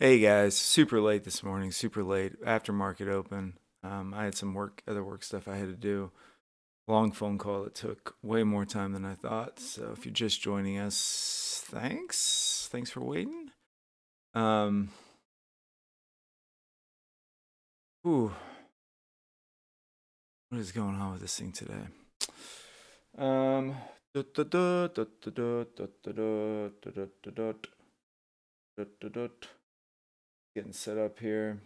Hey guys, super late this morning, super late after market open. I had some other work stuff I had to do. Long phone call that took way more time than I thought. So if you're just joining us, thanks for waiting. Um, ooh, what is going on with this thing today? Um, getting set up here.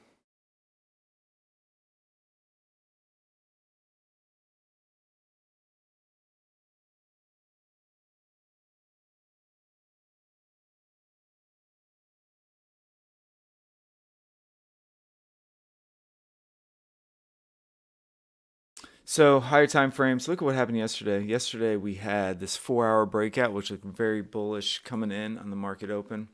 So higher time frames. Look at what happened yesterday. Yesterday we had this 4 hour breakout, which looked very bullish coming in on the market open.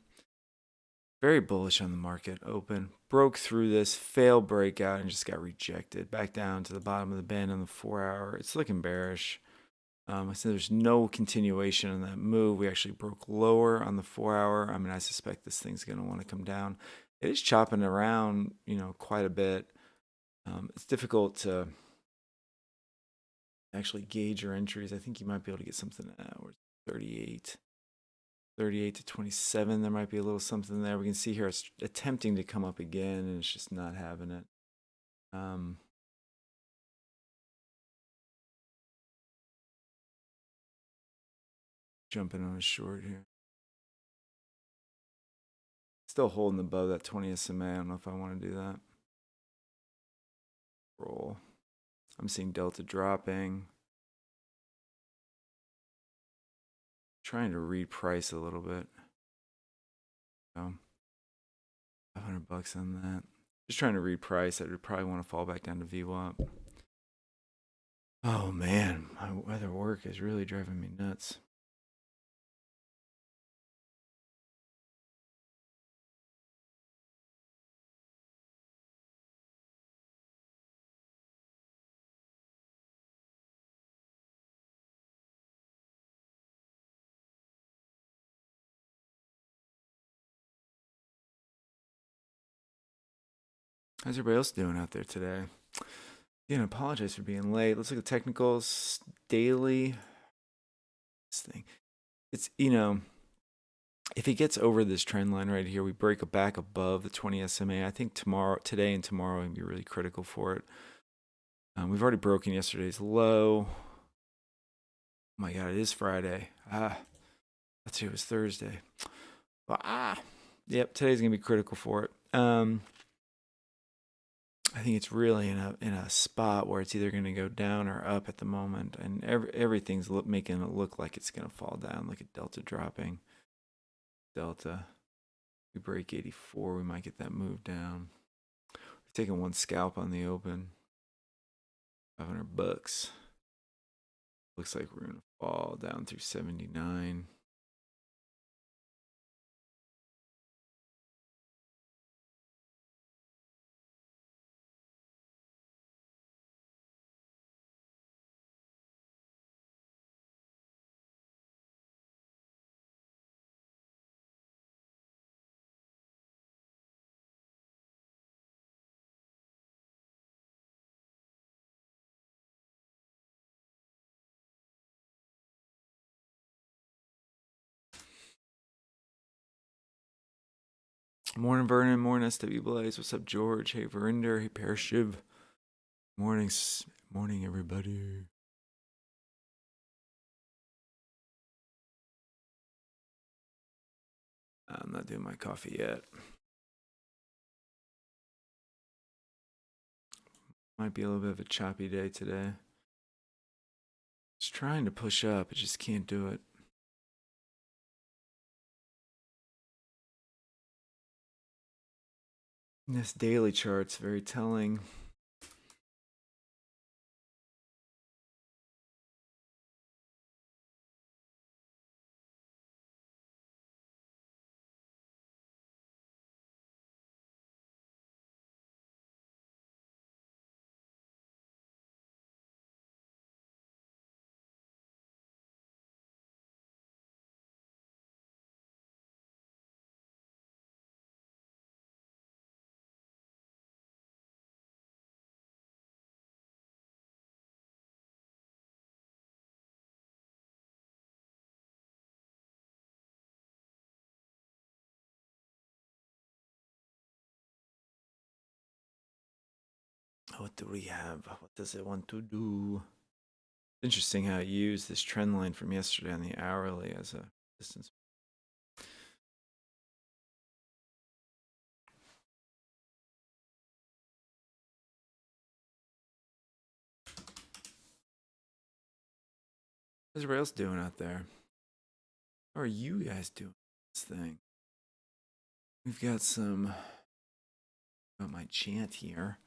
Very bullish on the market open. Broke through this fail breakout and just got rejected back down to the bottom of the band on the 4 hour. It's looking bearish. I said there's no continuation in that move. We actually broke lower on the 4 hour. I mean, I suspect this thing's going to want to come down. It is chopping around, quite a bit. It's difficult to actually gauge your entries. I think you might be able to get something at 38. 38 to 27, there might be a little something there. We can see here it's attempting to come up again, and it's just not having it. Jumping on a short here. Still holding above that 20 SMA. I don't know if I want to do that. Roll. I'm seeing Delta dropping. Trying to reprice a little bit. So, $500 on that. Just trying to reprice. I would probably want to fall back down to VWAP. Oh man, my weather work is really driving me nuts. How's everybody else doing out there today? I apologize for being late. Let's look at technicals daily. This thing. It's if it gets over this trend line right here, we break a back above the 20 SMA. I think today and tomorrow will be really critical for it. We've already broken yesterday's low. Oh my God, it is Friday. Let's see, it was Thursday. Yep, today's gonna be critical for it. I think it's really in a spot where it's either going to go down or up at the moment, and everything's making it look like it's going to fall down. Look at Delta dropping. Delta, we break 84, we might get that move down. We're taking one scalp on the open. $500. Looks like we're going to fall down through 79. Morning, Vernon. Morning, SW Blaze. What's up, George? Hey, Verinder. Hey, Parashiv. Morning, everybody. I'm not doing my coffee yet. Might be a little bit of a choppy day today. It's trying to push up, it just can't do it. This daily chart's very telling. What do we have? What does it want to do? Interesting how I used this trend line from yesterday on the hourly as a distance. How's everybody else doing out there? How are you guys doing this thing? We've got some. Got my chant here.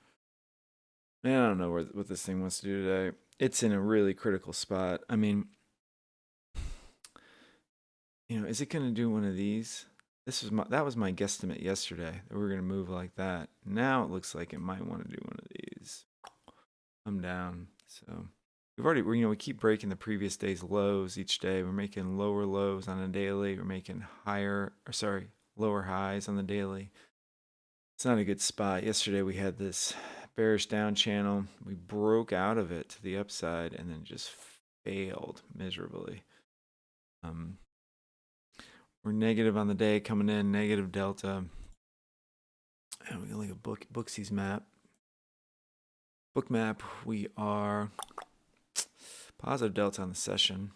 Man, I don't know what this thing wants to do today. It's in a really critical spot. I mean, is it going to do one of these? That was my guesstimate yesterday that we were going to move like that. Now it looks like it might want to do one of these. Come down. So we keep breaking the previous day's lows each day. We're making lower lows on a daily. We're making lower highs on the daily. It's not a good spot. Yesterday we had this bearish down channel. We broke out of it to the upside and then just failed miserably. We're negative on the day coming in, negative delta. And we can look at Booksy's map. Book map, we are positive delta on the session.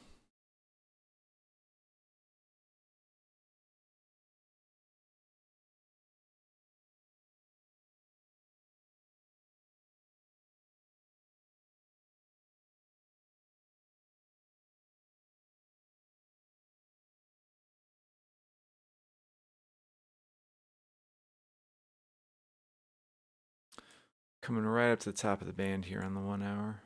Coming right up to the top of the band here on the 1 hour.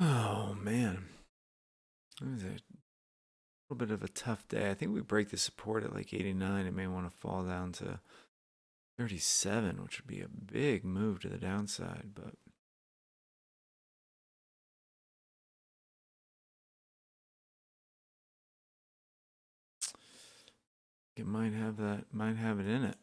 Oh man, it was a little bit of a tough day. I think we break the support at like 89. It may want to fall down to 37, which would be a big move to the downside, but it might have it in it.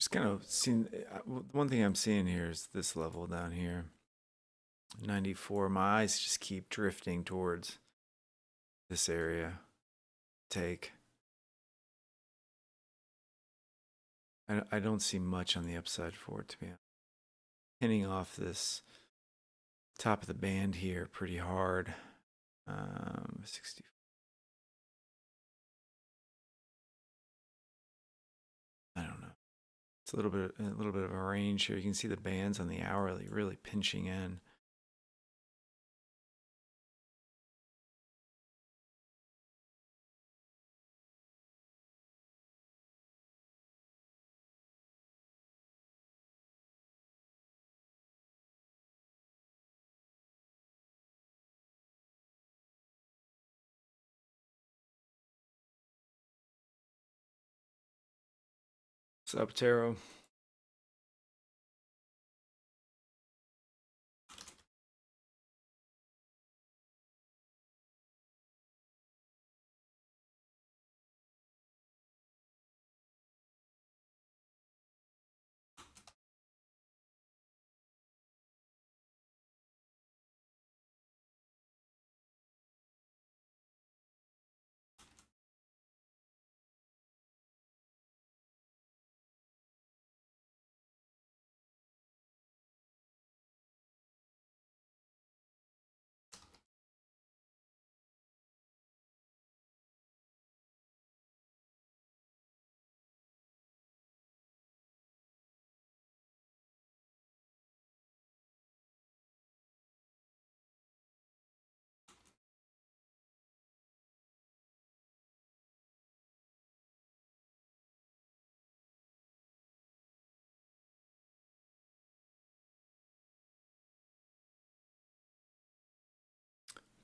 Just kind of seeing, one thing I'm seeing here is this level down here, 94. My eyes just keep drifting towards this area. Take. I don't see much on the upside for it, to be honest. Hitting off this top of the band here pretty hard. 60. I don't know. It's a little bit of a range here. You can see the bands on the hourly really pinching in. Sup, Taro?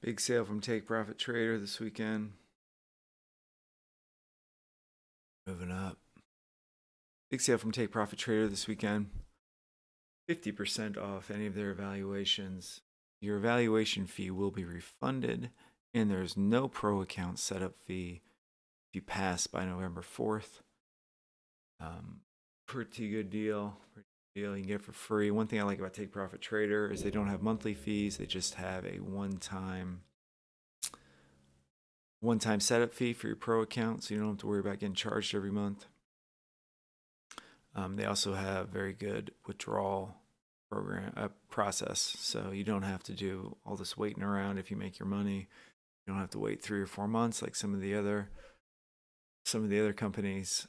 Big sale from Take Profit Trader this weekend. Moving up. Big sale from Take Profit Trader this weekend. 50% off any of their evaluations. Your evaluation fee will be refunded, and there's no pro account setup fee if you pass by November 4th. Pretty good deal. You can get it for free. One thing I like about Take Profit Trader is they don't have monthly fees. They just have a one-time setup fee for your pro account, so you don't have to worry about getting charged every month. They also have very good withdrawal process, so you don't have to do all this waiting around if you make your money. You don't have to wait 3 or 4 months like some of the other companies.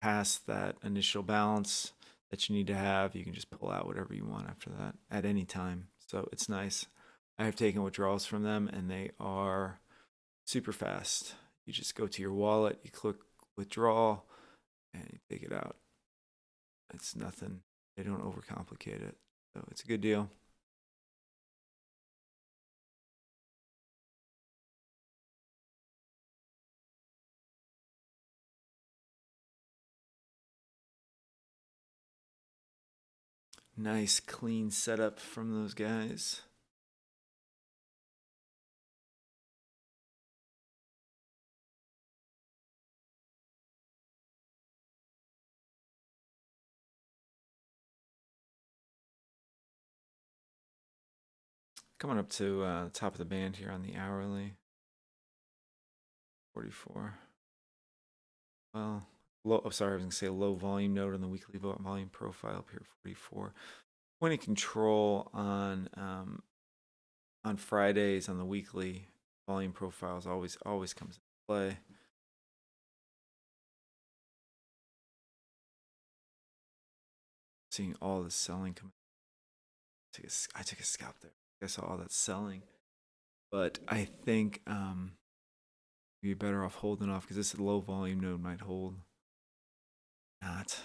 Past that initial balance that you need to have, you can just pull out whatever you want after that at any time. So it's nice. I have taken withdrawals from them, and they are super fast. You just go to your wallet, you click withdraw, and you take it out. It's nothing. They don't overcomplicate it. So it's a good deal. Nice clean setup from those guys. Coming up to the top of the band here on the hourly. 44. Well, low. Oh, sorry, I was gonna say low volume node on the weekly volume profile up here, 44. Point of control on Fridays on the weekly volume profiles always comes into play. Seeing all this selling coming. I took a scalp there. I saw all that selling, but I think you'd be better off holding off because this low volume node might hold. Not.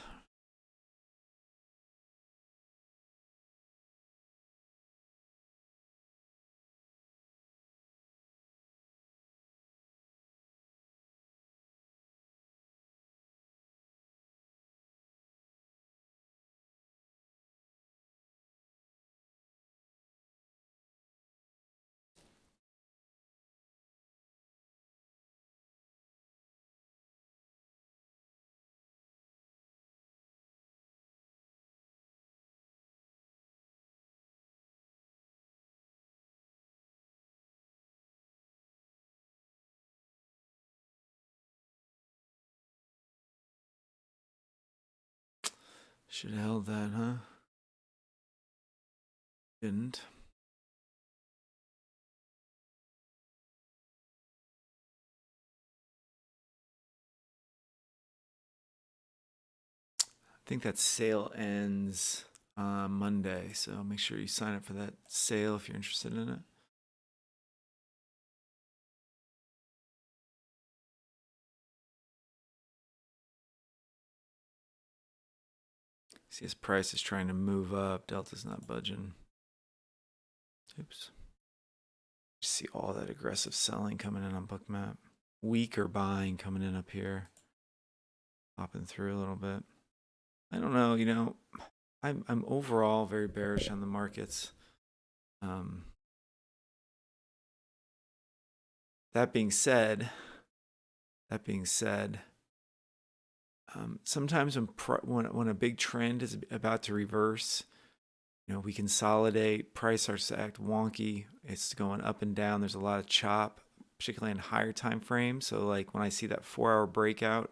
Should have held that, huh? Didn't. I think that sale ends Monday, so make sure you sign up for that sale if you're interested in it. See, his price is trying to move up. Delta's not budging. Oops. You see all that aggressive selling coming in on Bookmap. Weaker buying coming in up here. Popping through a little bit. I don't know, I'm overall very bearish on the markets. That being said, sometimes when a big trend is about to reverse, we consolidate, price starts to act wonky. It's going up and down. There's a lot of chop, particularly in higher time frames. So like when I see that 4-hour breakout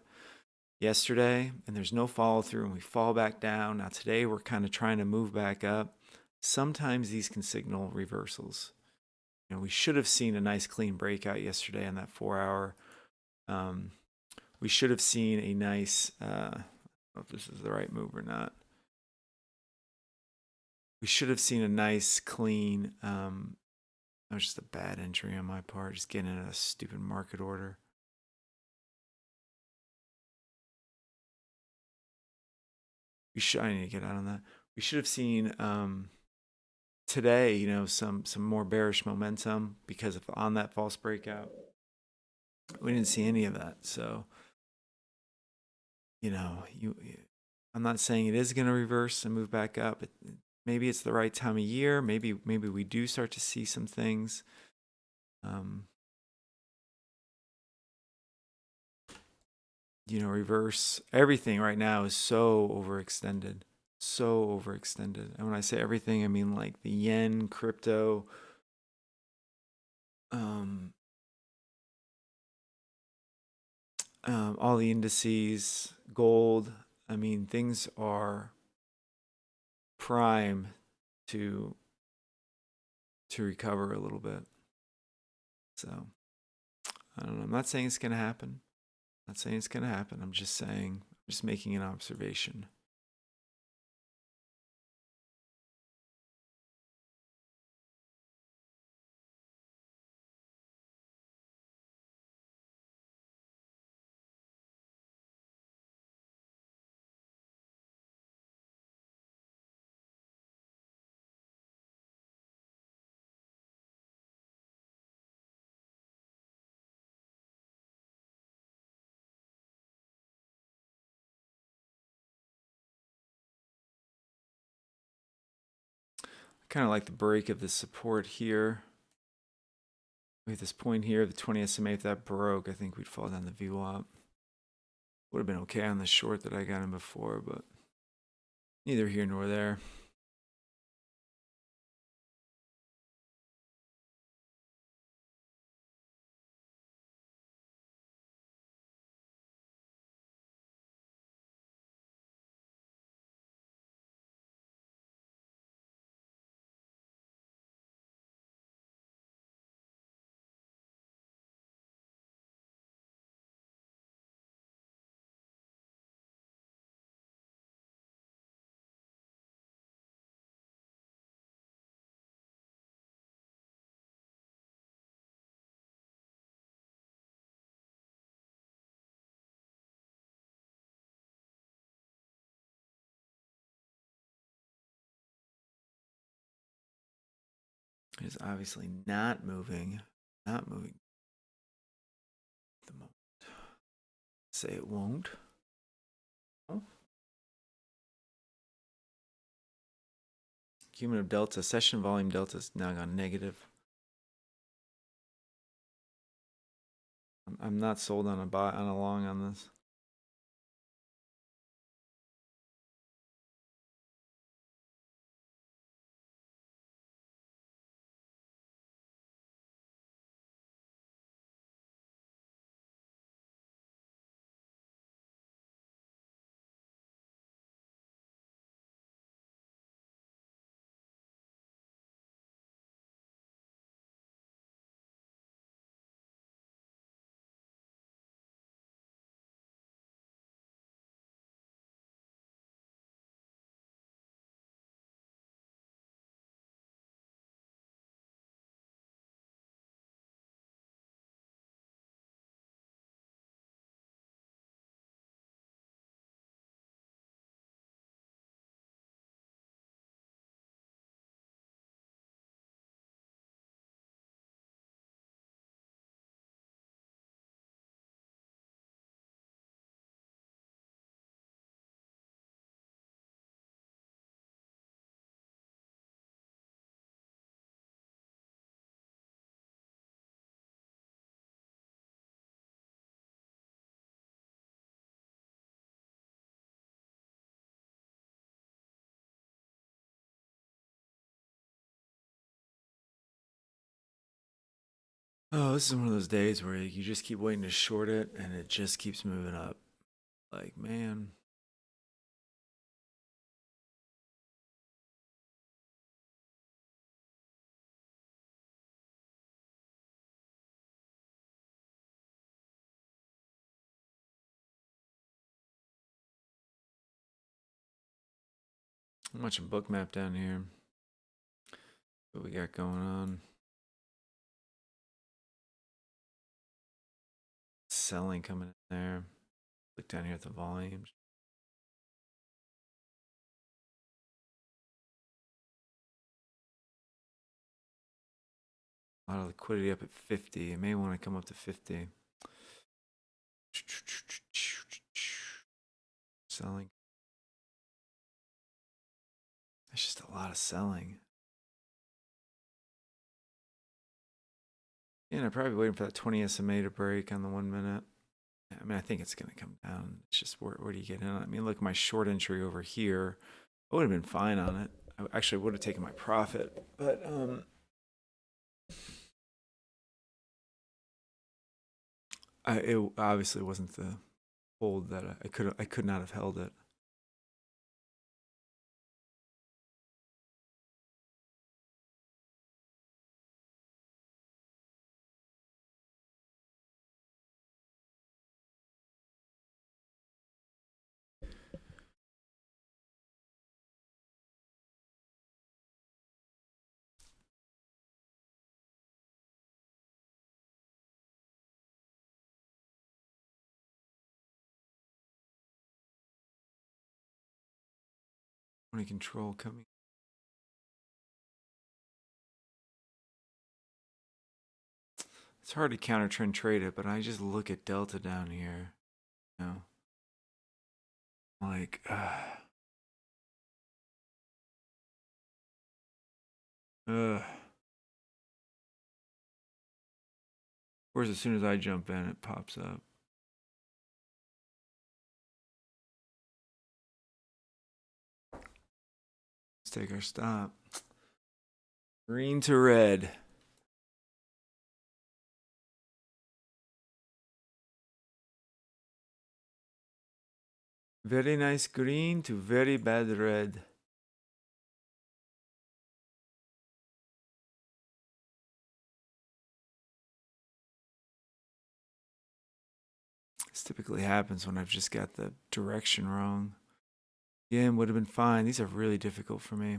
yesterday and there's no follow through and we fall back down. Now today we're kind of trying to move back up. Sometimes these can signal reversals. We should have seen a nice clean breakout yesterday on that 4-hour. We should have seen a nice, I don't know if this is the right move or not. We should have seen a nice clean, that was just a bad entry on my part, just getting in a stupid market order. I need to get out on that. We should have seen today, some more bearish momentum because of on that false breakout. We didn't see any of that. So, I'm not saying it is going to reverse and move back up. Maybe it's the right time of year. Maybe we do start to see some things. Reverse. Everything right now is so overextended. And when I say everything, I mean like the yen, crypto, all the indices, gold. I mean, things are prime to recover a little bit. So I don't know. I'm not saying it's going to happen. I'm just making an observation. Kind of like the break of the support here. We have this point here, the 20 SMA. If that broke, I think we'd fall down the VWAP. Would have been okay on the short that I got in before, but neither here nor there. It's obviously not moving. Not moving at the moment. Say it won't. Oh. Cumulative delta, session volume delta is now gone negative. I'm not sold on a long on this. Oh, this is one of those days where you just keep waiting to short it and it just keeps moving up. Like, man. I'm watching Bookmap down here. What we got going on? Selling coming in there. Look down here at the volumes. A lot of liquidity up at 50. It may want to come up to 50. Selling. That's just a lot of selling. Yeah, I'm probably waiting for that 20 SMA to break on the 1 minute. I mean, I think it's going to come down. It's just where do you get in? I mean, look, my short entry over here, I would have been fine on it. I actually would have taken my profit, but it obviously wasn't the hold that I could not have held it. Money control coming. It's hard to counter trend trade it, but I just look at Delta down here. You know, like, of course, as soon as I jump in, it pops up. Let's take our stop. Green to red. Very nice green to very bad red. This typically happens when I've just got the direction wrong. Yen would have been fine. These are really difficult for me.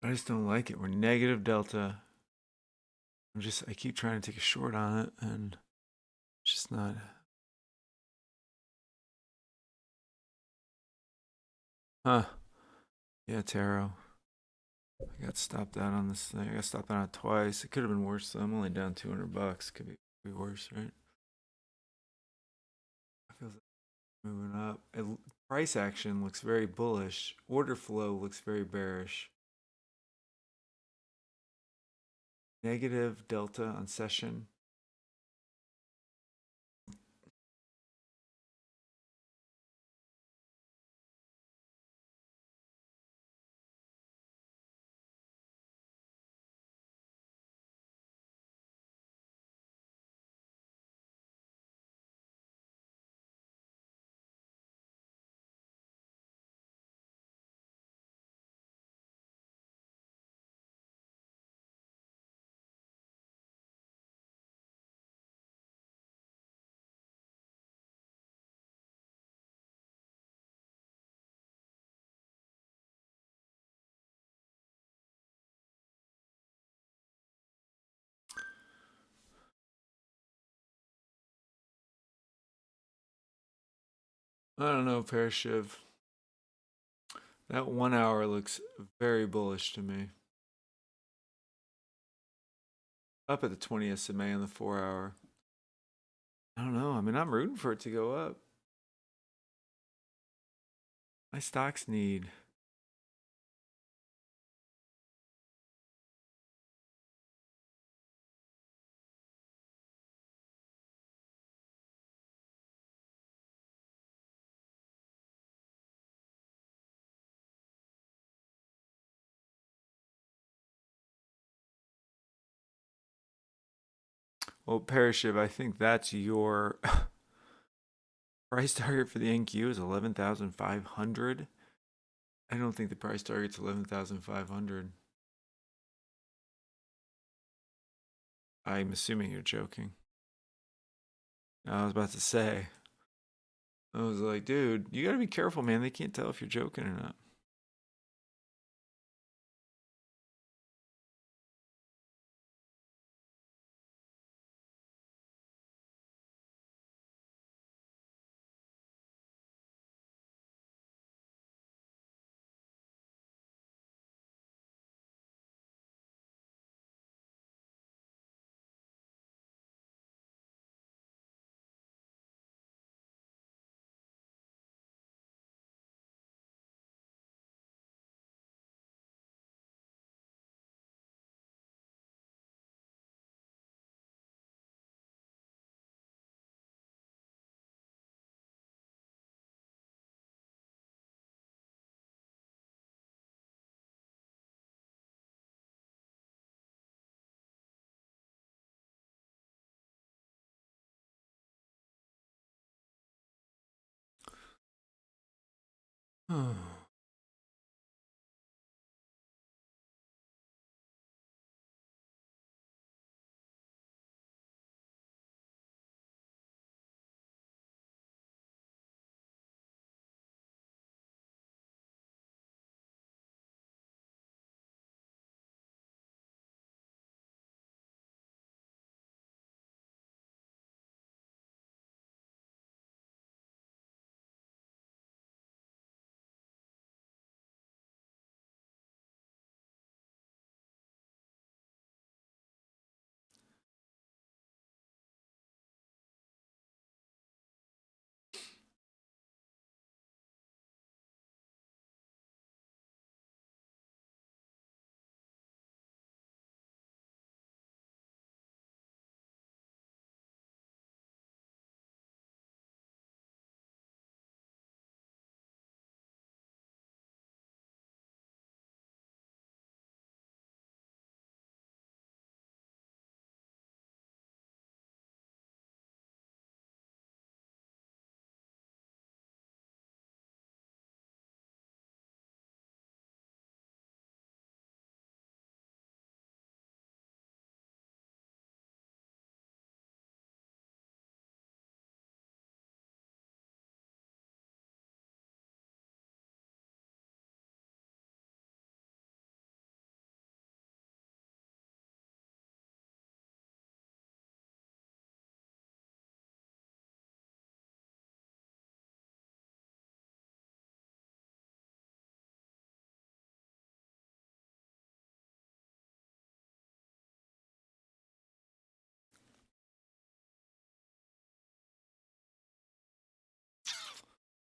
I just don't like it. We're negative delta. I keep trying to take a short on it and it's just not. Huh. Yeah, Taro. I got stopped out on this thing. I got stopped out twice. It could have been worse though. I'm only down $200. Could be worse, right? I feel like moving up. Price action looks very bullish. Order flow looks very bearish. Negative delta on session. I don't know, Parashiv. That 1 hour looks very bullish to me. Up at the 20 SMA on the 4 hour. I don't know. I mean, I'm rooting for it to go up. My stocks need. Well, Parashiv, I think that's your price target for the NQ is 11,500. I don't think the price target's 11,500. I'm assuming you're joking. I was about to say. I was like, dude, you gotta be careful, man. They can't tell if you're joking or not.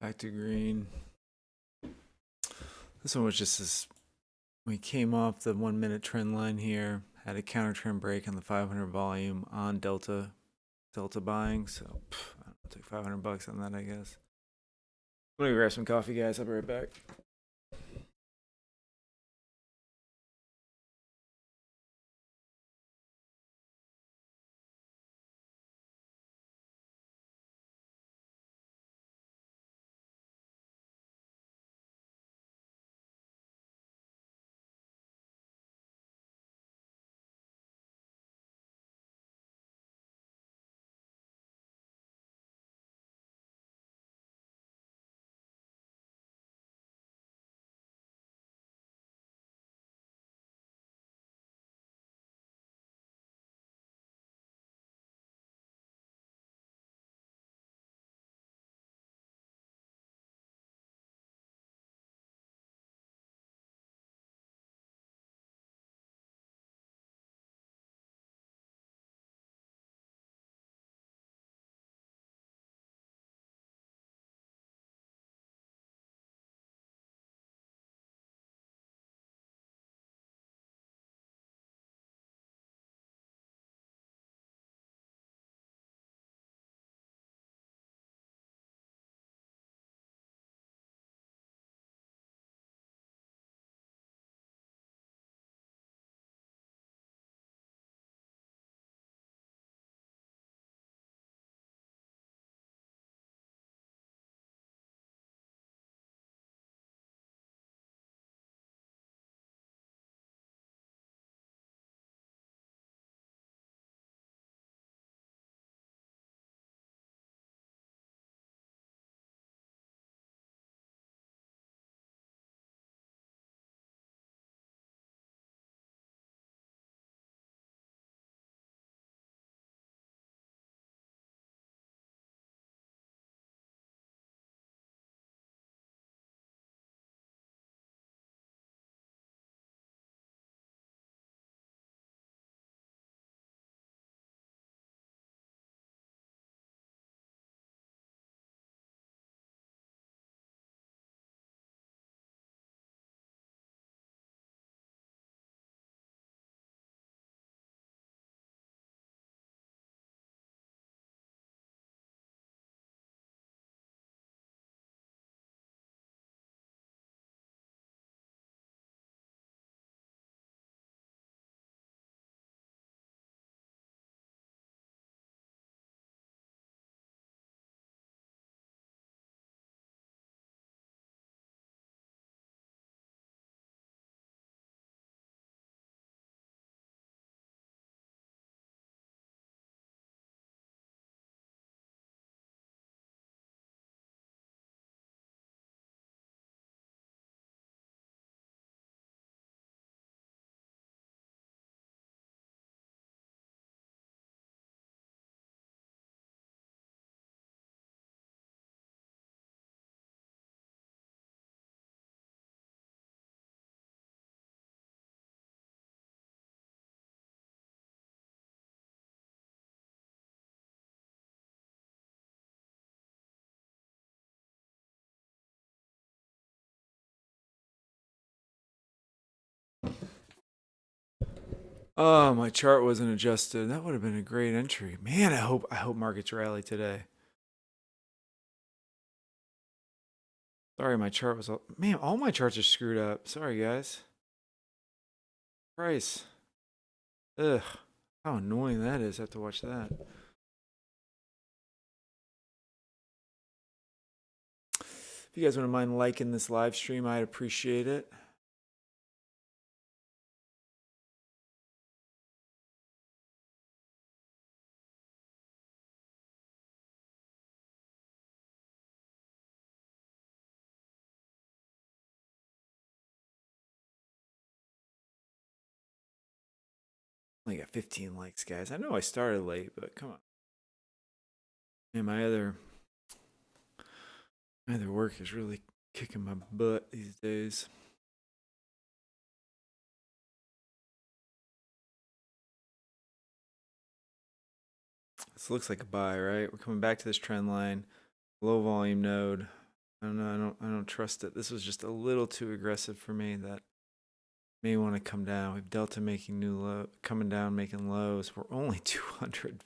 Back to green. This one was just this. We came off the 1 minute trend line here, Had a counter trend break on the 500 volume on Delta buying. So I'll take $500 on that, I guess. Let me grab some coffee, guys. I'll be right back. Oh, my chart wasn't adjusted. That would have been a great entry. Man, I hope markets rally today. Sorry, my chart was all, man, all my charts are screwed up. Sorry, guys. Price. Ugh. How annoying that is. I have to watch that. If you guys wouldn't mind liking this live stream, I'd appreciate it. Only got 15 likes, guys. I know I started late, but come on. Man, my other work is really kicking my butt these days. This looks like a buy, right? We're coming back to this trend line, low volume node. I don't know. I don't trust it. This was just a little too aggressive for me. That May want to come down. We have Delta making new low, coming down, making lows. We're only 200.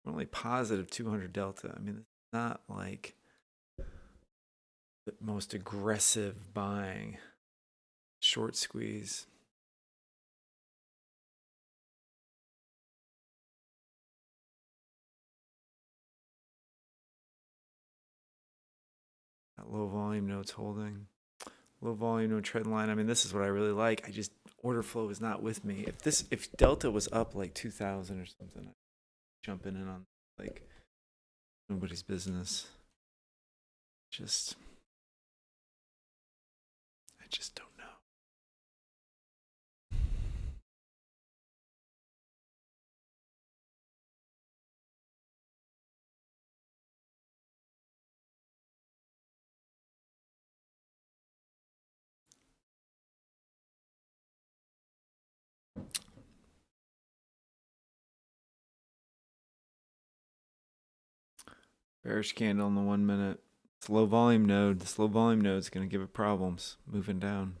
We're only positive 200 Delta. I mean, it's not like the most aggressive buying. Short squeeze. That low volume note's holding. Low volume, no trend line. I mean, this is what I really like. I just order flow is not with me. If Delta was up like 2,000 or something, I'd jump in on like nobody's business. I just don't know. Bearish candle in the 1 minute. It's low volume node. This low volume node is going to give it problems moving down.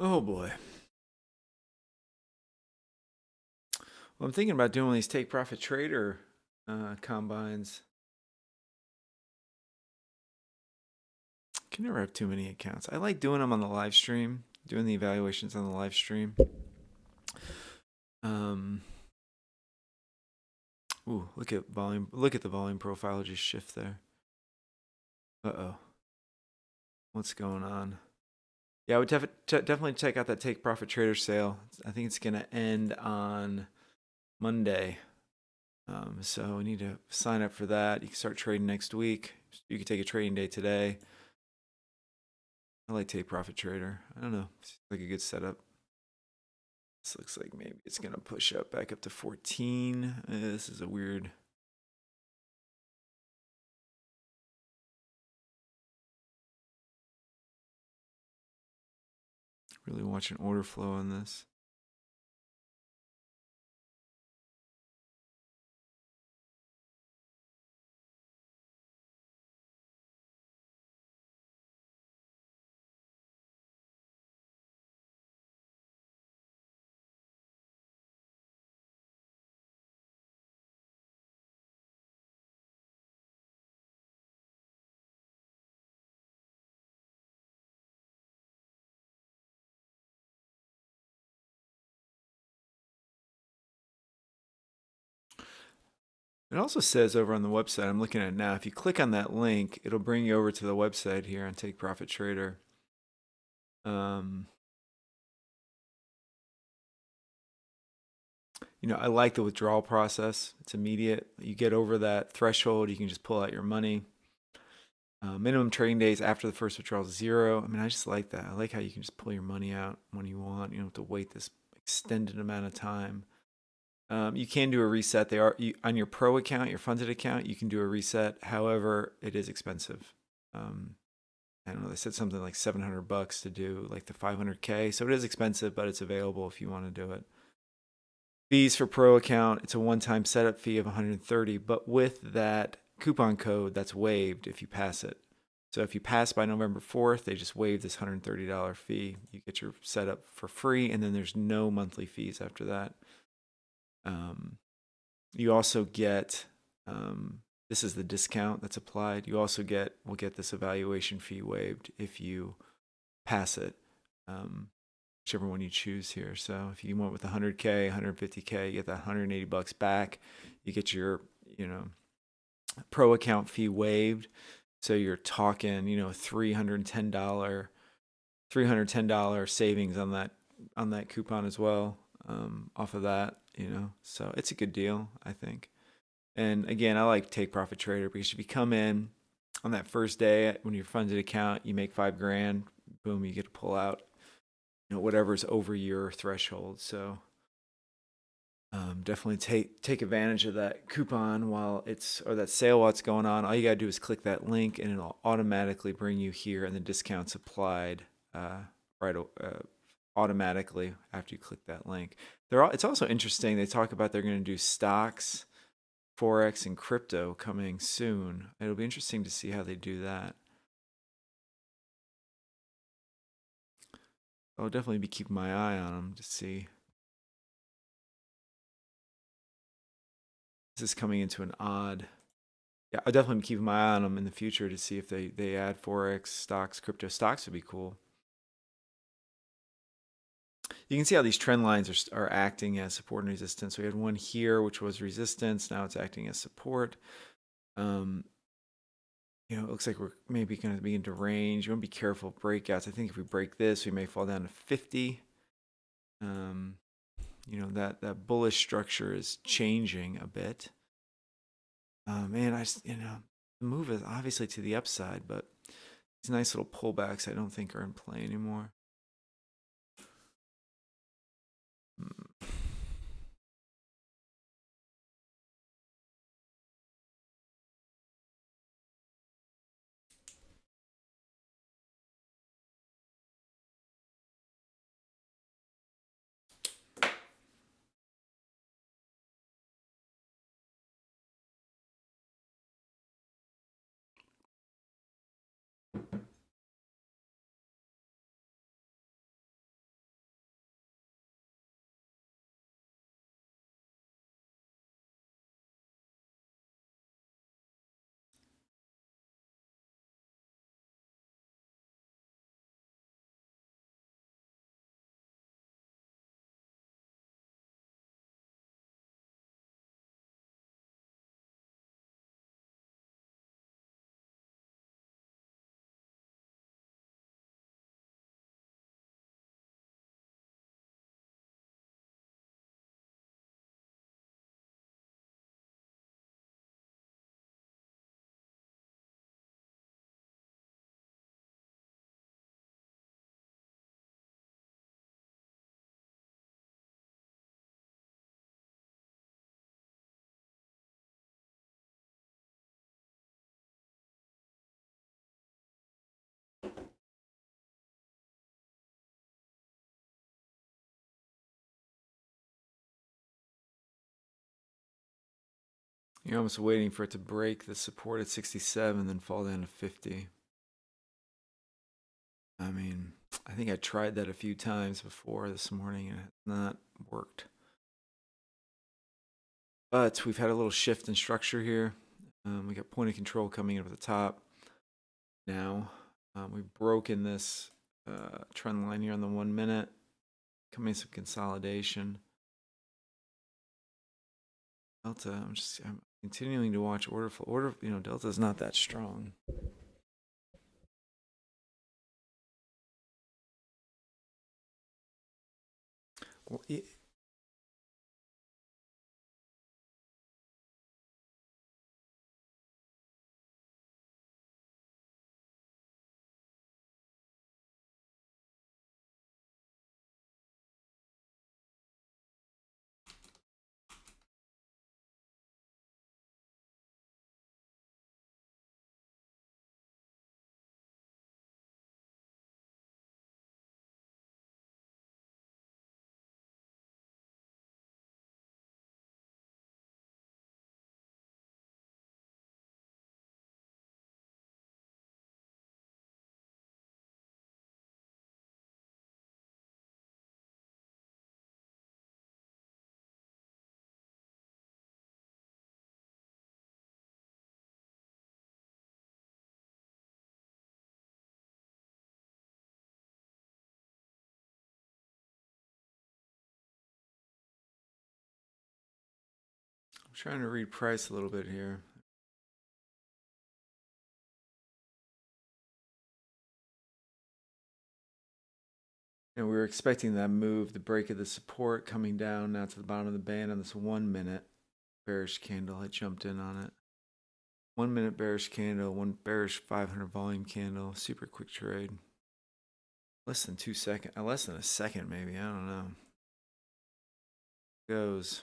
Oh boy. Well, I'm thinking about doing these take profit trader combines. Can never have too many accounts. I like doing them on the live stream, doing the evaluations on the live stream. Ooh, look at volume. Look at the volume profile just shift there. Uh-oh. What's going on? Yeah, I would definitely check out that take profit trader sale. I think it's going to end on Monday. So we need to sign up for that. You can start trading next week. You can take a trading day today. I like take profit trader. I don't know. It's like a good setup. This looks like maybe it's going to push up back up to 14. This is a weird. Really watching order flow on this. It also says over on the website, I'm looking at it now, if you click on that link, it'll bring you over to the website here on Take Profit Trader. You know, I like the withdrawal process. It's immediate. You get over that threshold, you can just pull out your money. Minimum trading days after the first withdrawal is 0. I mean, I just like that. I like how you can just pull your money out when you want. You don't have to wait this extended amount of time. You can do a reset. On your pro account, your funded account, you can do a reset. However, it is expensive. I don't know. They said something like $700 to do like the 500K. So it is expensive, but it's available if you want to do it. Fees for pro account, it's a one-time setup fee of $130, but with that coupon code, that's waived if you pass it. So if you pass by November 4th, they just waive this $130 fee. You get your setup for free, and then there's no monthly fees after that. You also get, this is the discount that's applied. You also will get this evaluation fee waived if you pass it. Whichever one you choose here. So if you went with 100K, 150K, you get that $180 back. You get your, pro account fee waived. So you're talking, $310 savings on that coupon as well, off of that, So it's a good deal, I think. And again, I like Take Profit Trader because if you come in on that first day when your funded account, you make $5,000, boom, you get to pull out whatever's over your threshold. So definitely take advantage of that coupon or that sale while it's going on. All you gotta do is click that link, and it'll automatically bring you here, and the discount's applied automatically after you click that link. It's also interesting. They talk about they're going to do stocks, forex, and crypto coming soon. It'll be interesting to see how they do that. I'll definitely be keeping my eye on them to see. This is coming into an odd. Yeah, I'll definitely be keeping my eye on them in the future to see if they add forex, stocks, crypto. Stocks would be cool. You can see how these trend lines are acting as support and resistance. We had one here, which was resistance. Now it's acting as support. It looks like we're maybe going to be into range. You want to be careful of breakouts. I think if we break this, we may fall down to 50. That bullish structure is changing a bit. Man, the move is obviously to the upside, but these nice little pullbacks I don't think are in play anymore. You're almost waiting for it to break the support at 67, then fall down to 50. I mean, I think I tried that a few times before this morning and it has not worked. But we've had a little shift in structure here. We got point of control coming in at the top. Now we've broken this trend line here on the 1 minute. Coming some consolidation. Delta, I'm Continuing to watch order flow. Order, Delta is not that strong. Well, I'm trying to read price a little bit here. And we were expecting that move, the break of the support coming down now to the bottom of the band on this 1 minute bearish candle. I jumped in on it. 1 minute bearish candle, one bearish 500 volume candle, super quick trade. Less than 2 seconds, less than a second maybe, I don't know. Goes.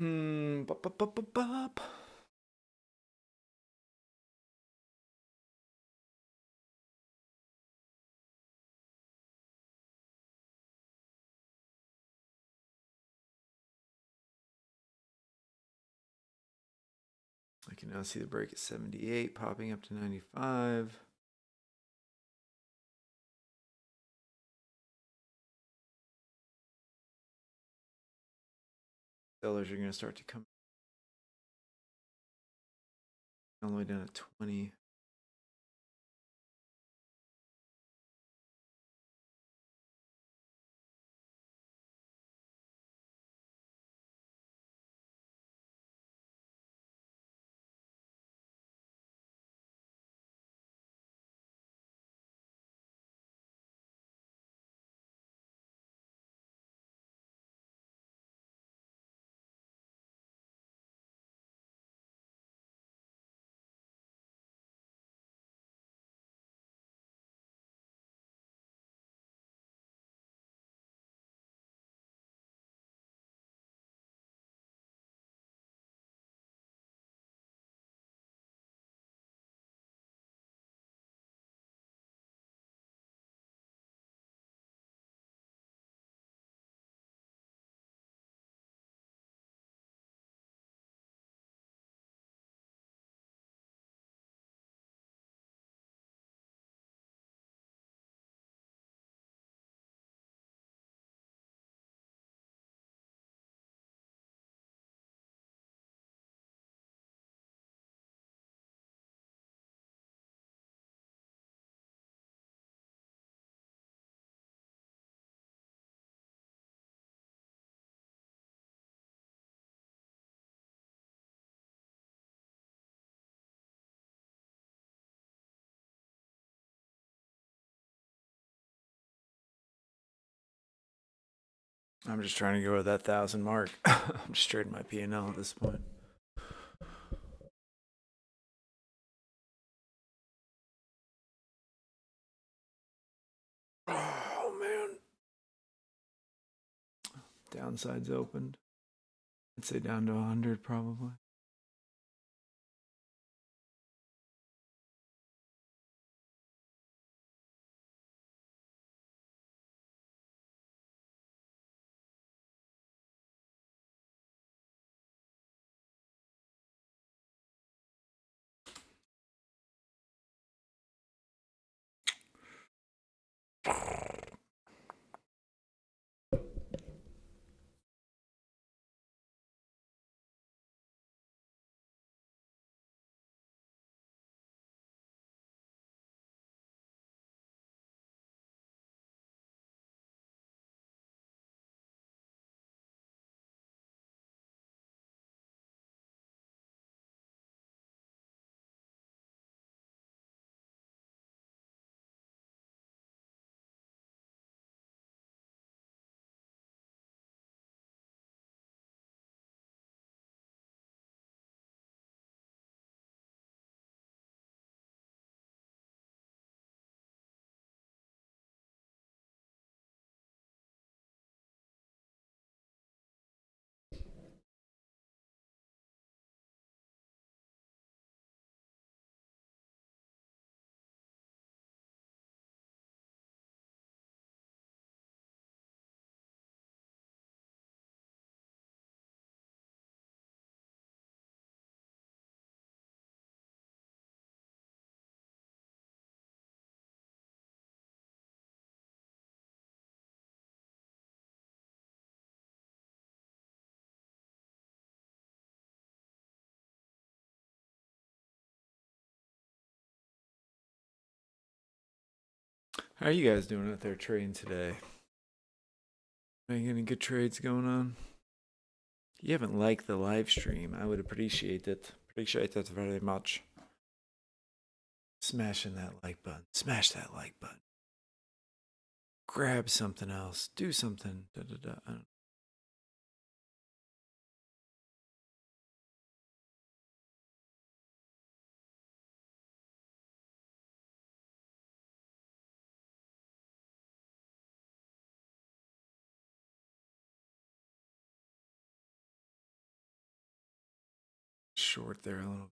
Bop, bop, bop, bop, bop. I can now see the break at 78, popping up to 95. Sellers are going to start to come all the way down to 20. I'm just trying to go with that 1,000 mark. I'm just trading my P&L at this point. Oh man, downside's opened. I'd say down to 100 probably. How are you guys doing out there trading today? Any good trades going on? If you haven't liked the live stream, I would appreciate it. Appreciate that very much. Smashing that like button. Smash that like button. Grab something else. Do something. Da, da, da. I don't know. Short there a little.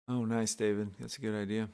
Oh, nice, David. That's a good idea.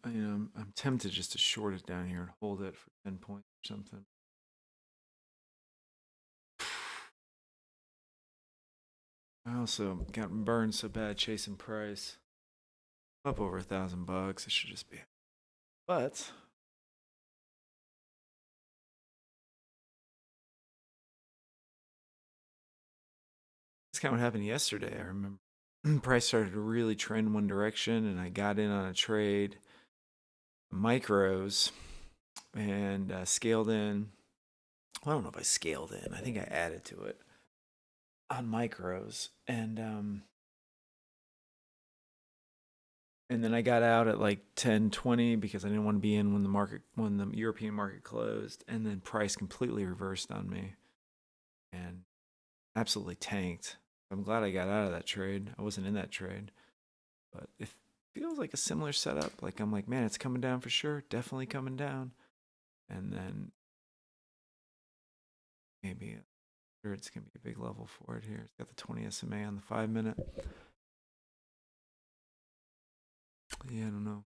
I'm tempted just to short it down here and hold it for 10 points or something. I also got burned so bad chasing price. Up over $1,000. It should just be. But it's kind of what happened yesterday. I remember price started to really trend one direction, and I got in on a trade, micros, and scaled in. Well, I don't know if I scaled in. I think I added to it on micros, and then I got out at like 10:20 because I didn't want to be in when the European market closed, and then price completely reversed on me and absolutely tanked. I'm glad I got out of that trade. I wasn't in that trade, but it feels like a similar setup. Like I'm like, man, it's coming down for sure, definitely coming down, and then maybe sure it's gonna be a big level for it here. It's got the 20 SMA on the 5 minute. Yeah, I don't know.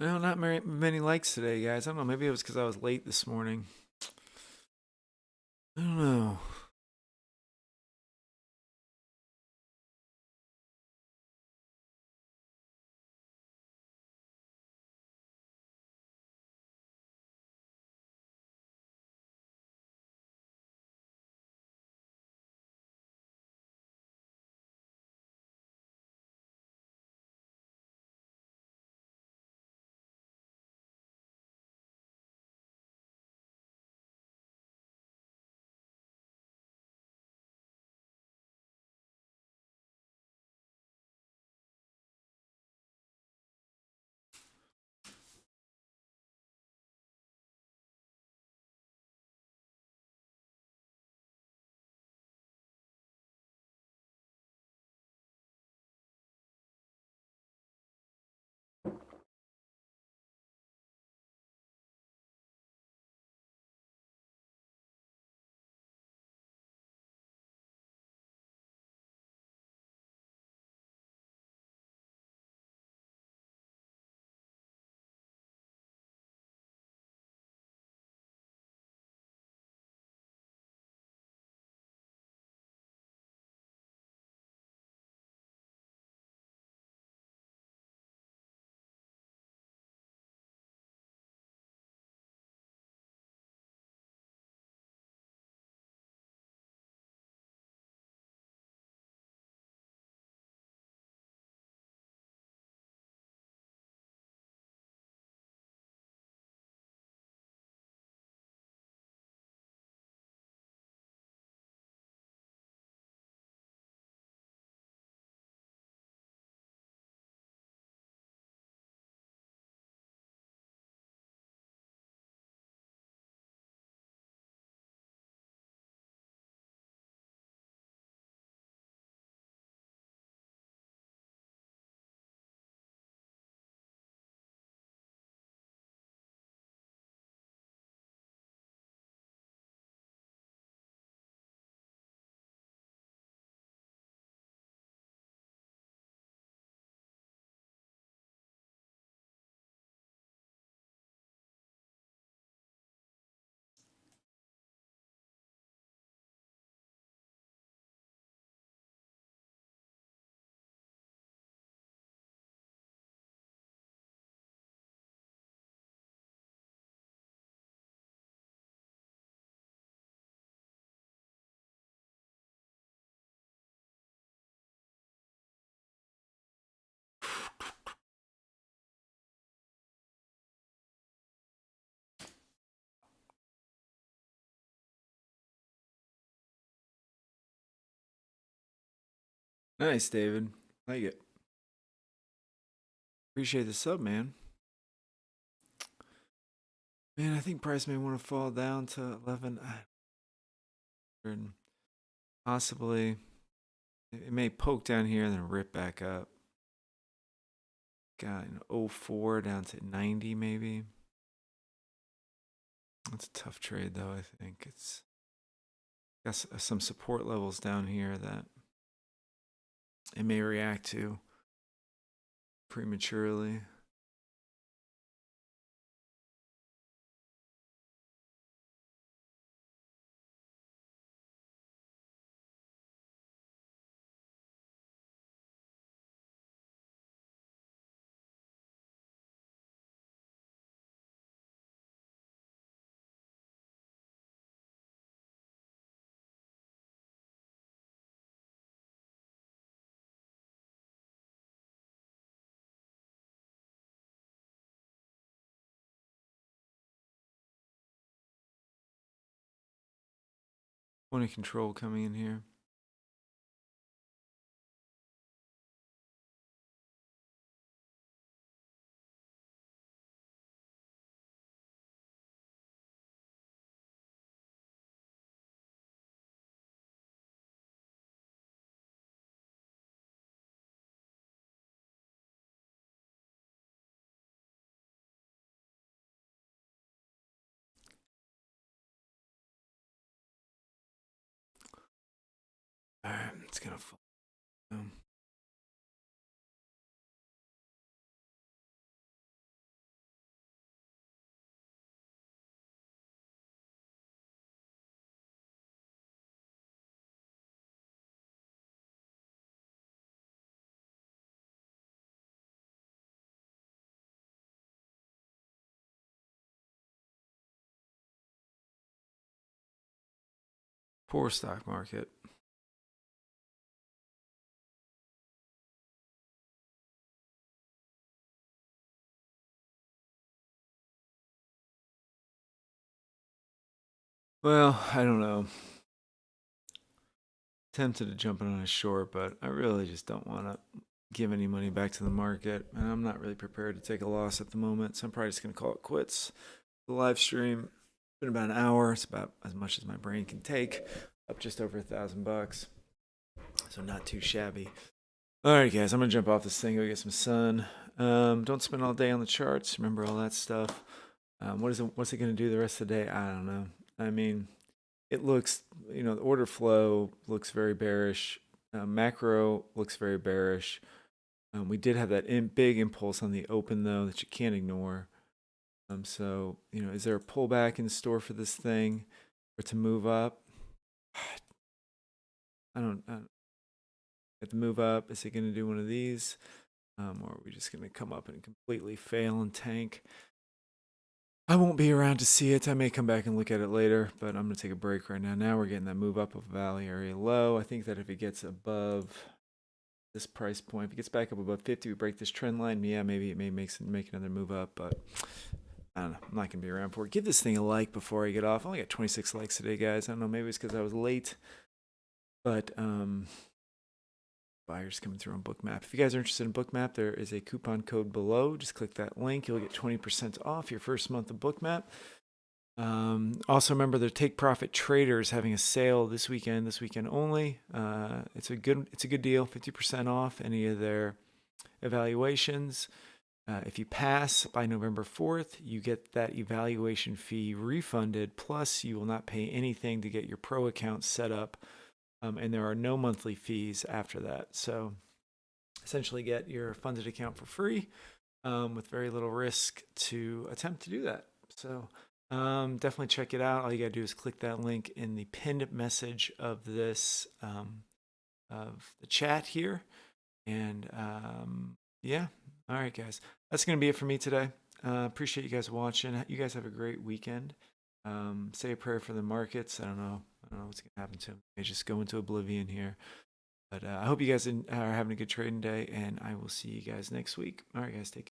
Well, not many likes today, guys. I don't know. Maybe it was because I was late this morning. I don't know. Nice, David. Like it. Appreciate the sub, man. Man, I think price may want to fall down to 1100. Possibly. It may poke down here and then rip back up. Got an 04 down to 90 maybe. That's a tough trade though, I think. It's got some support levels down here that it may react to prematurely. Point of control coming in here. All right, it's gonna fall down. Poor stock market. Well, I don't know. Tempted to jump in on a short, but I really just don't want to give any money back to the market. And I'm not really prepared to take a loss at the moment. So I'm probably just going to call it quits. The live stream, it's been about an hour. It's about as much as my brain can take. Up just over $1,000. So not too shabby. All right, guys, I'm going to jump off this thing, go get some sun. Don't spend all day on the charts. Remember all that stuff. What's it going to do the rest of the day? I don't know. I mean, it looks, the order flow looks very bearish. Macro looks very bearish. We did have that big impulse on the open, though, that you can't ignore. So, is there a pullback in store for this thing or to move up? I don't have to move up. Is it going to do one of these? Or are we just going to come up and completely fail and tank? I won't be around to see it. I may come back and look at it later, but I'm going to take a break right now. Now we're getting that move up of Valley area low. I think that if it gets above this price point, if it gets back up above 50, we break this trend line. Yeah, maybe it may make another move up, but I don't know. I'm not going to be around for it. Give this thing a like before I get off. I only got 26 likes today, guys. I don't know. Maybe it's because I was late, but buyers coming through on Bookmap. If you guys are interested in Bookmap, there is a coupon code below. Just click that link. You'll get 20% off your first month of Bookmap. Also remember the Take Profit Traders having a sale this weekend only. It's a good deal, 50% off any of their evaluations. If you pass by November 4th, you get that evaluation fee refunded, plus you will not pay anything to get your pro account set up. And there are no monthly fees after that. So essentially get your funded account for free with very little risk to attempt to do that. So definitely check it out. All you got to do is click that link in the pinned message of this, of the chat here. And yeah, all right, guys. That's going to be it for me today. Appreciate you guys watching. You guys have a great weekend. Say a prayer for the markets. I don't know what's going to happen to them. They just go into oblivion here. But I hope you guys are having a good trading day, and I will see you guys next week. All right, guys, take care.